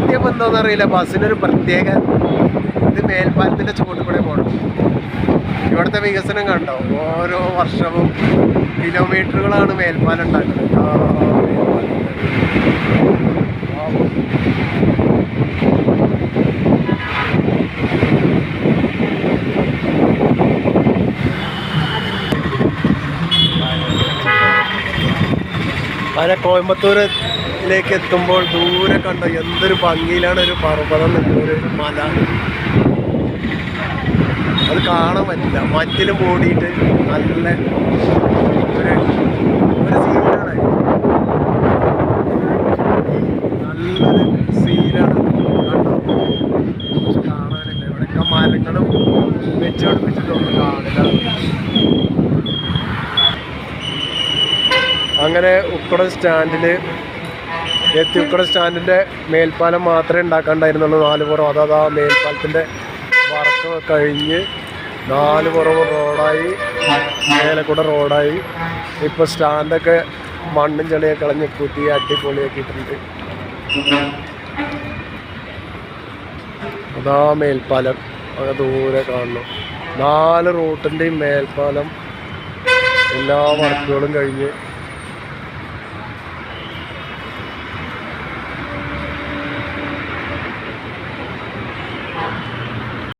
എത്തിയപ്പോൾ എന്താണെന്ന് അറിയില്ല, ബസ്സിനൊരു പ്രത്യേക ഇത് മേൽപ്പാലത്തിൻ്റെ ചുവട്ടിൽ കൂടെ പോകണം. ഇവിടുത്തെ വികസനം കണ്ടോ, ഓരോ വർഷവും കിലോമീറ്ററുകളാണ് മേൽപ്പാലം ഉണ്ടാക്കുന്നത്. അങ്ങനെ കോയമ്പത്തൂരിലേക്ക് എത്തുമ്പോൾ ദൂരെ കണ്ടോ എന്തൊരു ഭംഗിയിലാണ് ഒരു പർവ്വതം നിന്നൊരു മല. അത് കാണാൻ പറ്റില്ല, മറ്റിൽ മൂടിയിട്ട് നല്ല ഒരു സീനാണ്, നല്ലൊരു സീനാണ് കണ്ടോ. പക്ഷെ കാണാനില്ല, ഇവിടെയൊക്കെ മരങ്ങളും വെച്ച് പിടിപ്പിച്ചിട്ടൊന്നും കാണില്ല. അങ്ങനെ ഉക്കടം സ്റ്റാൻഡിൽ എത്തി. ഉക്കടം സ്റ്റാൻഡിൻ്റെ മേൽപ്പാലം മാത്രമേ ഉണ്ടാക്കാണ്ടായിരുന്നുള്ളൂ, 4 പുറം. അതാ മേൽപ്പാലത്തിൻ്റെ വർക്ക് കഴിഞ്ഞ് 4 പുറവും റോഡായി, മേലെക്കൂടെ റോഡായി. ഇപ്പോൾ സ്റ്റാൻഡൊക്കെ മണ്ണും ചെളിയൊക്കെ കളഞ്ഞ് പുതിയ അടിപൊളിയാക്കിയിട്ടുണ്ട്. അതാ മേൽപ്പാലം അങ്ങനെ ദൂരെ കാണുന്നു. 4 റൂട്ടിൻ്റെയും മേൽപ്പാലം എല്ലാ വർക്കുകളും കഴിഞ്ഞ്